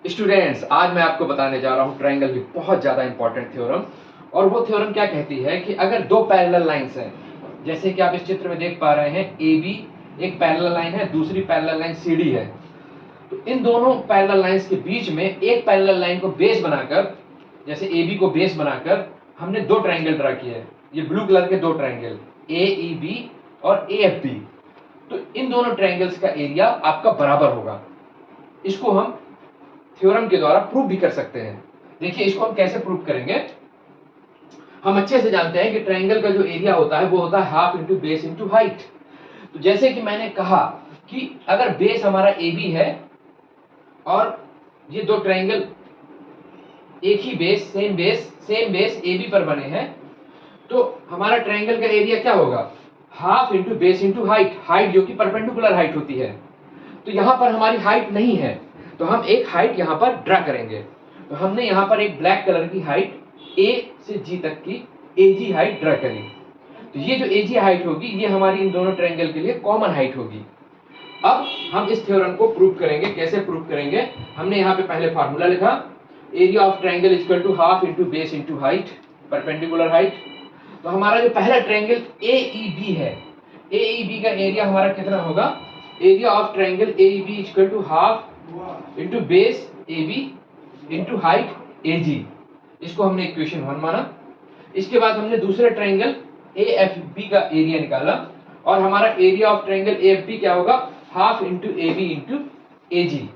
Students, आज मैं आपको बताने जा रहा हूँ ट्रायंगल की बहुत ज़्यादा इंपॉर्टेंट थ्योरम। और वो थ्योरम क्या कहती है कि अगर दो पैरेलल लाइंस हैं, जैसे कि आप इस चित्र में देख पा रहे हैं, ए बी एक पैरेलल लाइन है, दूसरी पैरेलल लाइन सी डी है। तो इन दोनों पैरेलल लाइंस के बीच में एक पैरेलल लाइन को बेस बनाकर, जैसे ए बी को बेस बनाकर हमने दो ट्रायंगल ड्रा किए हैं। ये ब्लू कलर के दो ट्रायंगल ए ई बी और ए एफ बी। तो इन दोनों ट्रायंगल्स का एरिया आपका बराबर होगा। इसको हम थ्योरम के द्वारा प्रूव भी कर सकते हैं। देखिए इसको हम कैसे प्रूव करेंगे। हम अच्छे से जानते हैं कि ट्रायंगल का जो एरिया होता है वो होता है half into base into height. तो जैसे कि मैंने कहा कि अगर बेस हमारा ए बी है और ये दो ट्रायंगल एक ही base same base A B पर बने हैं, तो हमारा ट्रायंगल का एरिया क्या होगा, half into base into height, height जो कि परपेंडिकुलर हाइट होती है। तो यहाँ पर हमारी हाइट नहीं है, तो हम एक हाइट यहाँ पर ड्रा करेंगे। तो हमने यहाँ पर एक ब्लैक कलर की हाइट ए से जी तक की एजी हाइट ड्रा करी। तो ये जो एजी हाइट होगी ये हमारी इन दोनों ट्रायंगल के लिए कॉमन हाइट होगी। अब हम इस थ्योरम को प्रूव करेंगे। कैसे प्रूव करेंगे, हमने यहाँ पे पहले फार्मूला लिखा, area of triangle equal to half into base into height, perpendicular height. तो हमारा जो पहला ट्रायंगल ए ई बी है, ए ई बी का एरिया हमारा कितना होगा, area of triangle A E B equal to half into base A B into height A G. इसको हमने इक्वेशन 1 माना। इसके बाद हमने दूसरे ट्रायंगल ए एफ बी का एरिया निकाला और हमारा area of triangle A F B क्या होगा, half into A B into A G.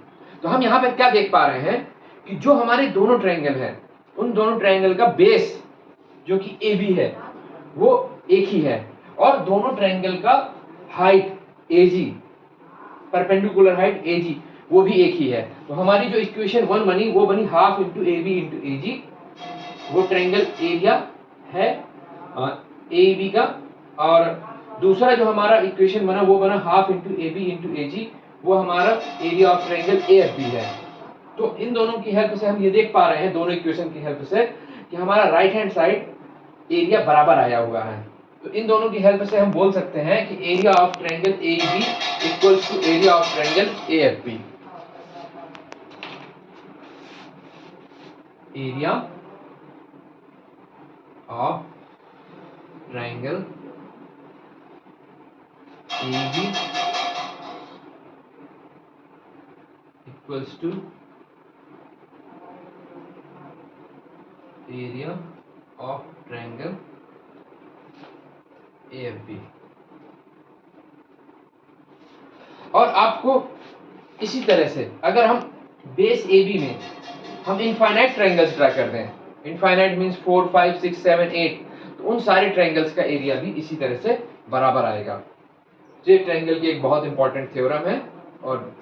तो हम यहाँ पे क्या देख पा रहे हैं कि जो हमारे दोनों ट्रायंगल हैं उन दोनों ट्रायंगल का बेस जो कि ए बी है वो एक ही है और दोनों ट्रायंगल का height A ji, perpendicular height A G, वो भी एक ही है। तो हमारी जो इक्वेशन 1 बनी वो बनी half into A B into A G. वो ट्रायंगल एरिया है ए बी का, और दूसरा जो हमारा इक्वेशन बना वो बना half into A B into A G, वो हमारा area of triangle A F B है। तो इन दोनों की हेल्प से हम ये देख पा रहे हैं, दोनों इक्वेशन की हेल्प से, कि हमारा राइट हैंड साइड एरिया बराबर आया हुआ है। तो इन दोनों की हेल्प से हम बोल सकते हैं कि area of triangle A B equals to area of triangle A F B. Area of triangle A B equals to area of triangle A F B. और आपको इसी तरह से अगर हम बेस ए बी में हम इनफाइनाइट ट्रायंगल्स ड्रा कर दें, इनफाइनाइट मींस 4 5 6 7 8, तो उन सारे ट्रायंगल्स का एरिया भी इसी तरह से बराबर आएगा। ये ट्रायंगल की एक बहुत इंपॉर्टेंट थ्योरम है और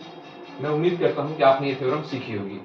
मैं उम्मीद करता हूं कि आपने ये थ्योरम सीखी होगी।